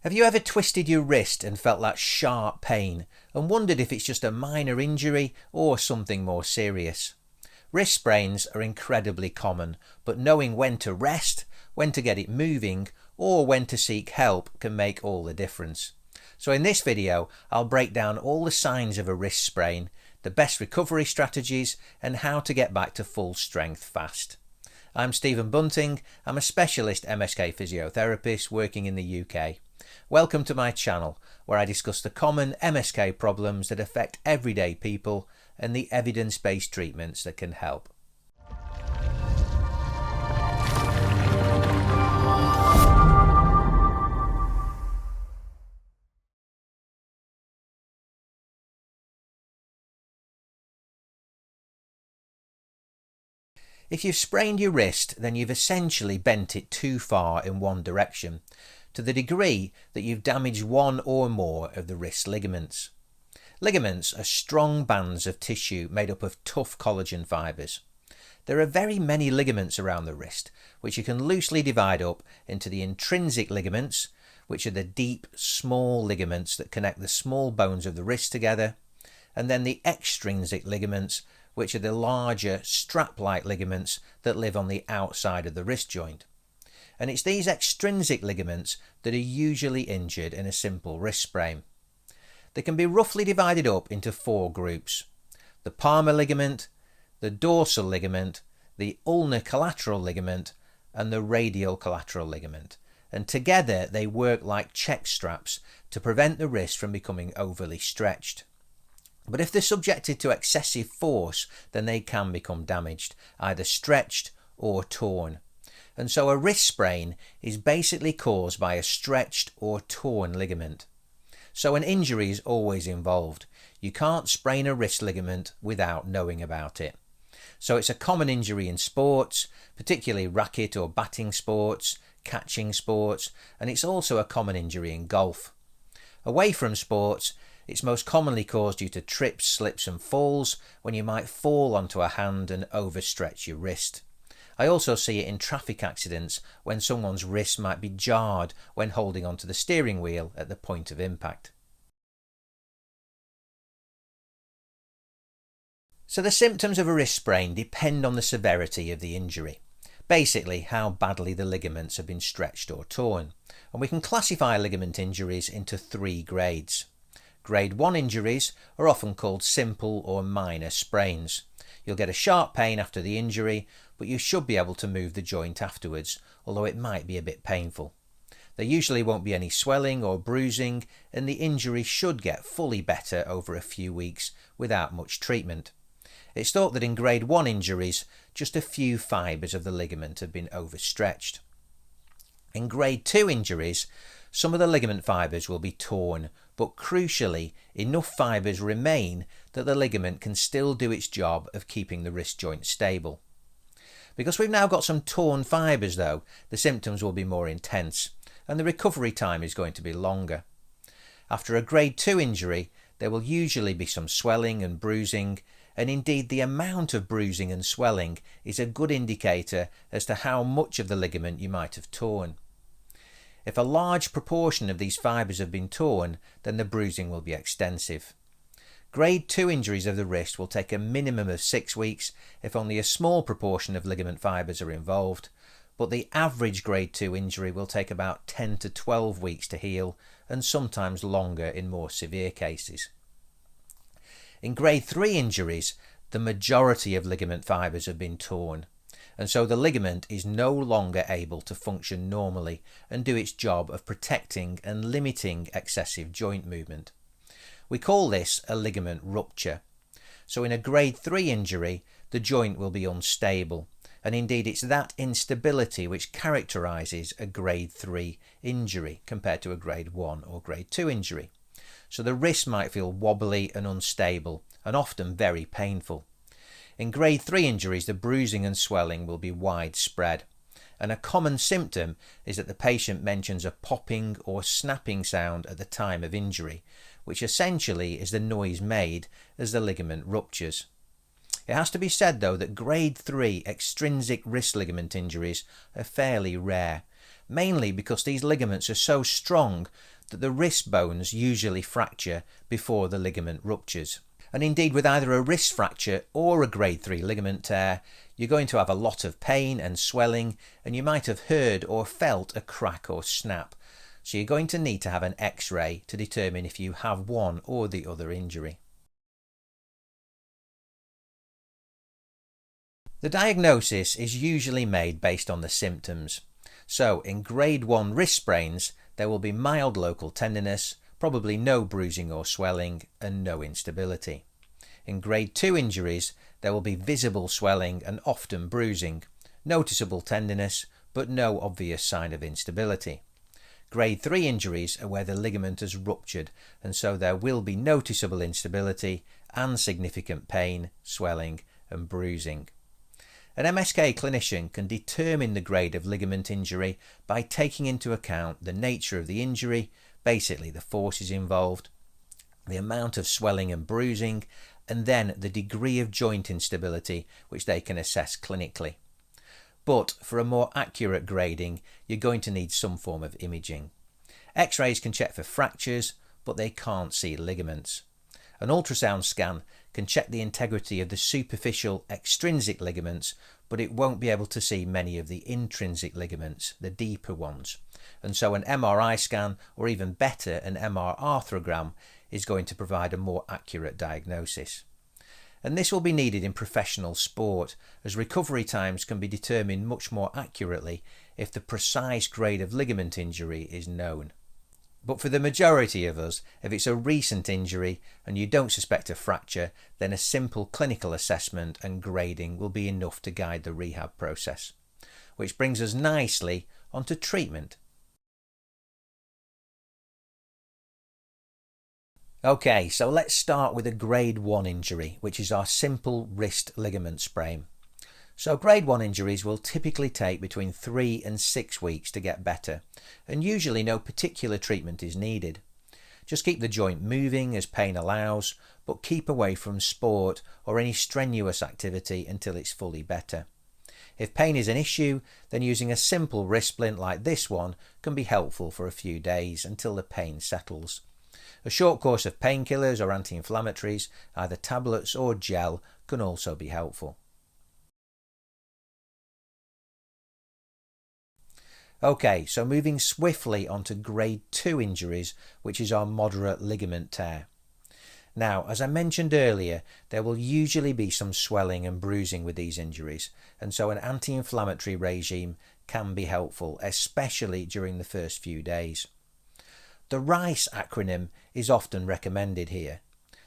Have you ever twisted your wrist and felt that sharp pain and wondered if it's just a minor injury or something more serious? Wrist sprains are incredibly common, but knowing when to rest, when to get it moving, or when to seek help can make all the difference. So in this video, I'll break down all the signs of a wrist sprain, the best recovery strategies, and how to get back to full strength fast. I'm Stephen Bunting. I'm a specialist MSK Physiotherapist working in the UK. Welcome to my channel, where I discuss the common MSK problems that affect everyday people and the evidence-based treatments that can help. If you've sprained your wrist, then you've essentially bent it too far in one direction, to the degree that you've damaged one or more of the wrist ligaments. Ligaments are strong bands of tissue made up of tough collagen fibres. There are very many ligaments around the wrist, which you can loosely divide up into the intrinsic ligaments, which are the deep, small ligaments that connect the small bones of the wrist together, and then the extrinsic ligaments, which are the larger strap-like ligaments that live on the outside of the wrist joint. And it's these extrinsic ligaments that are usually injured in a simple wrist sprain. They can be roughly divided up into four groups: the palmar ligament, the dorsal ligament, the ulnar collateral ligament, and the radial collateral ligament. And together they work like check straps to prevent the wrist from becoming overly stretched. But if they're subjected to excessive force, then they can become damaged, either stretched or torn. And so a wrist sprain is basically caused by a stretched or torn ligament. So an injury is always involved. You can't sprain a wrist ligament without knowing about it. So it's a common injury in sports, particularly racket or batting sports, catching sports, and it's also a common injury in golf. Away from sports, it's most commonly caused due to trips, slips and falls, when you might fall onto a hand and overstretch your wrist. I also see it in traffic accidents when someone's wrist might be jarred when holding onto the steering wheel at the point of impact. So the symptoms of a wrist sprain depend on the severity of the injury. Basically, how badly the ligaments have been stretched or torn. And we can classify ligament injuries into three grades. Grade 1 injuries are often called simple or minor sprains. You'll get a sharp pain after the injury, but you should be able to move the joint afterwards, although it might be a bit painful. There usually won't be any swelling or bruising, and the injury should get fully better over a few weeks without much treatment. It's thought that in grade 1 injuries, just a few fibres of the ligament have been overstretched. In grade 2 injuries, some of the ligament fibres will be torn, but crucially, enough fibres remain that the ligament can still do its job of keeping the wrist joint stable. Because we've now got some torn fibres though, the symptoms will be more intense, and the recovery time is going to be longer. After a grade 2 injury, there will usually be some swelling and bruising, and indeed the amount of bruising and swelling is a good indicator as to how much of the ligament you might have torn. If a large proportion of these fibres have been torn, then the bruising will be extensive. Grade 2 injuries of the wrist will take a minimum of 6 weeks if only a small proportion of ligament fibres are involved, but the average grade 2 injury will take about 10 to 12 weeks to heal, and sometimes longer in more severe cases. In grade 3 injuries, the majority of ligament fibres have been torn, and so the ligament is no longer able to function normally and do its job of protecting and limiting excessive joint movement. We call this a ligament rupture. So in a grade 3 injury, the joint will be unstable, and indeed it's that instability which characterises a grade 3 injury compared to a grade 1 or grade 2 injury. So the wrist might feel wobbly and unstable, and often very painful. In grade 3 injuries, the bruising and swelling will be widespread, and a common symptom is that the patient mentions a popping or snapping sound at the time of injury, which essentially is the noise made as the ligament ruptures. It has to be said though that grade 3 extrinsic wrist ligament injuries are fairly rare, mainly because these ligaments are so strong that the wrist bones usually fracture before the ligament ruptures. And indeed, with either a wrist fracture or a grade 3 ligament tear, you're going to have a lot of pain and swelling, and you might have heard or felt a crack or snap. So you're going to need to have an X-ray to determine if you have one or the other injury. The diagnosis is usually made based on the symptoms. So in grade 1 wrist sprains, there will be mild local tenderness, probably no bruising or swelling, and no instability. In grade 2 injuries, there will be visible swelling and often bruising, noticeable tenderness, but no obvious sign of instability. Grade 3 injuries are where the ligament has ruptured, and so there will be noticeable instability and significant pain, swelling, and bruising. An MSK clinician can determine the grade of ligament injury by taking into account the nature of the injury, basically the forces involved, the amount of swelling and bruising, and then the degree of joint instability which they can assess clinically. But for a more accurate grading, you're going to need some form of imaging. X-rays can check for fractures, but they can't see ligaments. An ultrasound scan can check the integrity of the superficial extrinsic ligaments, but it won't be able to see many of the intrinsic ligaments, the deeper ones. And so an MRI scan, or even better, an MR arthrogram, is going to provide a more accurate diagnosis. And this will be needed in professional sport, as recovery times can be determined much more accurately if the precise grade of ligament injury is known. But for the majority of us, if it's a recent injury and you don't suspect a fracture, then a simple clinical assessment and grading will be enough to guide the rehab process. Which brings us nicely onto treatment. Okay, so let's start with a grade 1 injury, which is our simple wrist ligament sprain. So grade 1 injuries will typically take between 3 and 6 weeks to get better, and usually no particular treatment is needed. Just keep the joint moving as pain allows, but keep away from sport or any strenuous activity until it's fully better. If pain is an issue, then using a simple wrist splint like this one can be helpful for a few days until the pain settles. A short course of painkillers or anti-inflammatories, either tablets or gel, can also be helpful. Okay, so moving swiftly onto grade 2 injuries, which is our moderate ligament tear. Now, as I mentioned earlier, there will usually be some swelling and bruising with these injuries, and so an anti-inflammatory regime can be helpful, especially during the first few days. The RICE acronym is often recommended here.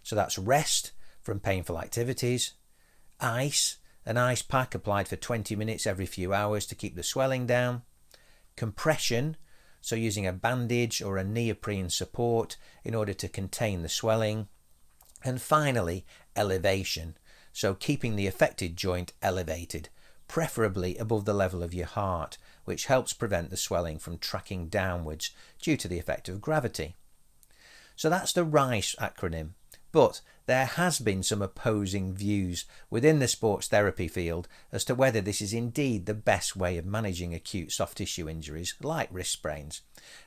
So that's rest from painful activities, ice, an ice pack applied for 20 minutes every few hours to keep the swelling down, compression, so using a bandage or a neoprene support in order to contain the swelling, and finally elevation, so keeping the affected joint elevated, preferably above the level of your heart, which helps prevent the swelling from tracking downwards due to the effect of gravity. So that's the RICE acronym, but there has been some opposing views within the sports therapy field as to whether this is indeed the best way of managing acute soft tissue injuries like wrist sprains.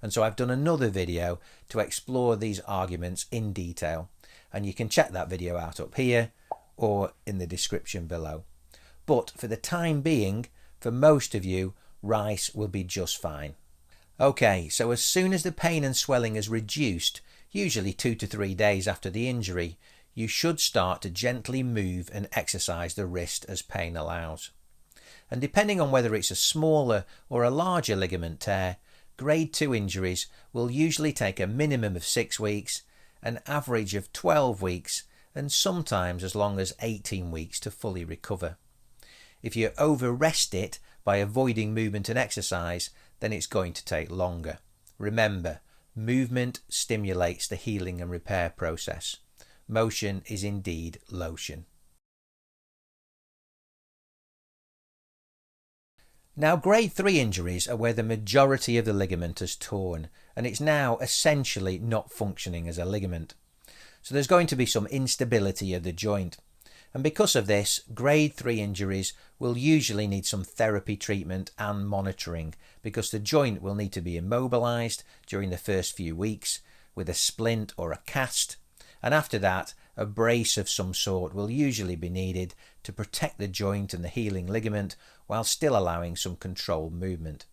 And so I've done another video to explore these arguments in detail, and you can check that video out up here or in the description below. But for the time being, for most of you, RICE will be just fine. Okay, so as soon as the pain and swelling is reduced, usually 2 to 3 days after the injury, you should start to gently move and exercise the wrist as pain allows. And depending on whether it's a smaller or a larger ligament tear, grade 2 injuries will usually take a minimum of 6 weeks, an average of 12 weeks, and sometimes as long as 18 weeks to fully recover. If you over-rest it by avoiding movement and exercise, then it's going to take longer. Remember, movement stimulates the healing and repair process. Motion is indeed lotion. Now, grade 3 injuries are where the majority of the ligament is torn, and it's now essentially not functioning as a ligament. So there's going to be some instability of the joint. And because of this, grade 3 injuries will usually need some therapy treatment and monitoring, because the joint will need to be immobilised during the first few weeks with a splint or a cast, and after that a brace of some sort will usually be needed to protect the joint and the healing ligament while still allowing some controlled movement.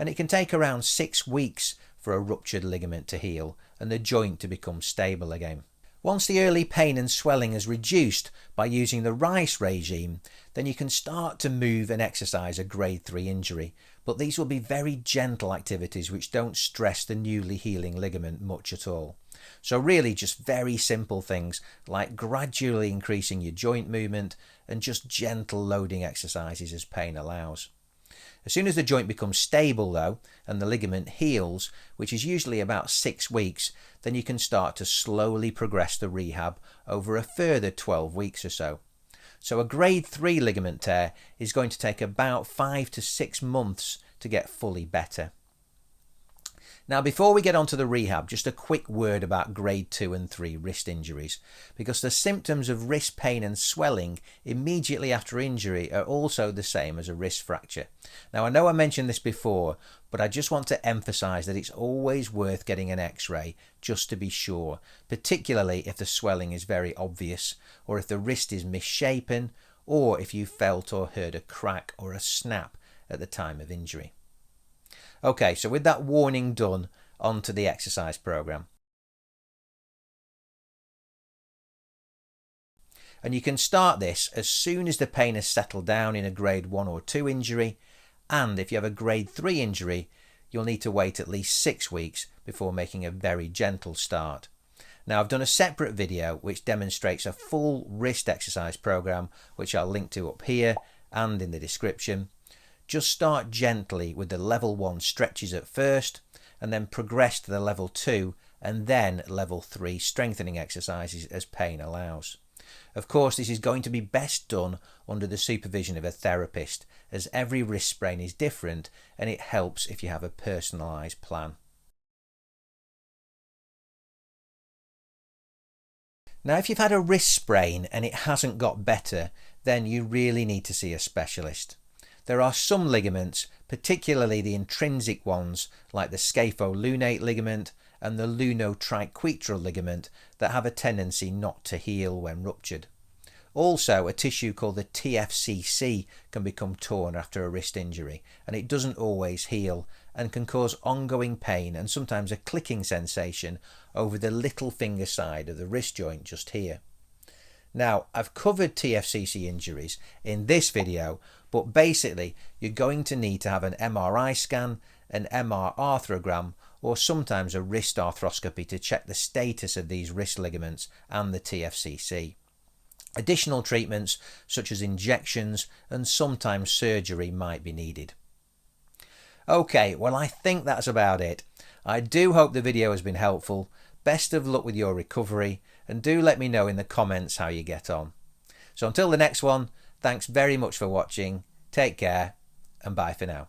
And it can take around 6 weeks for a ruptured ligament to heal and the joint to become stable again. Once the early pain and swelling is reduced by using the RICE regime, then you can start to move and exercise a grade 3 injury, but these will be very gentle activities which don't stress the newly healing ligament much at all. So really just very simple things like gradually increasing your joint movement and just gentle loading exercises as pain allows. As soon as the joint becomes stable though, and the ligament heals, which is usually about 6 weeks, then you can start to slowly progress the rehab over a further 12 weeks or so. So a grade 3 ligament tear is going to take about 5 to 6 months to get fully better. Now before we get on to the rehab, just a quick word about grade 2 and 3 wrist injuries, because the symptoms of wrist pain and swelling immediately after injury are also the same as a wrist fracture. Now I know I mentioned this before, but I just want to emphasise that it's always worth getting an x-ray just to be sure, particularly if the swelling is very obvious, or if the wrist is misshapen, or if you felt or heard a crack or a snap at the time of injury. Okay, so with that warning done, on to the exercise program. And you can start this as soon as the pain has settled down in a grade 1 or 2 injury, and if you have a grade 3 injury, you'll need to wait at least 6 weeks before making a very gentle start. Now I've done a separate video which demonstrates a full wrist exercise program, which I'll link to up here and in the description. Just start gently with the level 1 stretches at first, and then progress to the level 2 and then level 3 strengthening exercises as pain allows. Of course, this is going to be best done under the supervision of a therapist, as every wrist sprain is different and it helps if you have a personalised plan. Now if you've had a wrist sprain and it hasn't got better, then you really need to see a specialist. There are some ligaments, particularly the intrinsic ones like the scapholunate ligament and the lunotriquetral ligament, that have a tendency not to heal when ruptured. Also, a tissue called the TFCC can become torn after a wrist injury, and it doesn't always heal and can cause ongoing pain and sometimes a clicking sensation over the little finger side of the wrist joint just here. Now, I've covered TFCC injuries in this video, but basically you're going to need to have an MRI scan, an MR arthrogram, or sometimes a wrist arthroscopy to check the status of these wrist ligaments and the TFCC. Additional treatments such as injections and sometimes surgery might be needed. Okay, well I think that's about it. I do hope the video has been helpful. Best of luck with your recovery, and do let me know in the comments how you get on. So until the next one, thanks very much for watching, take care, and bye for now.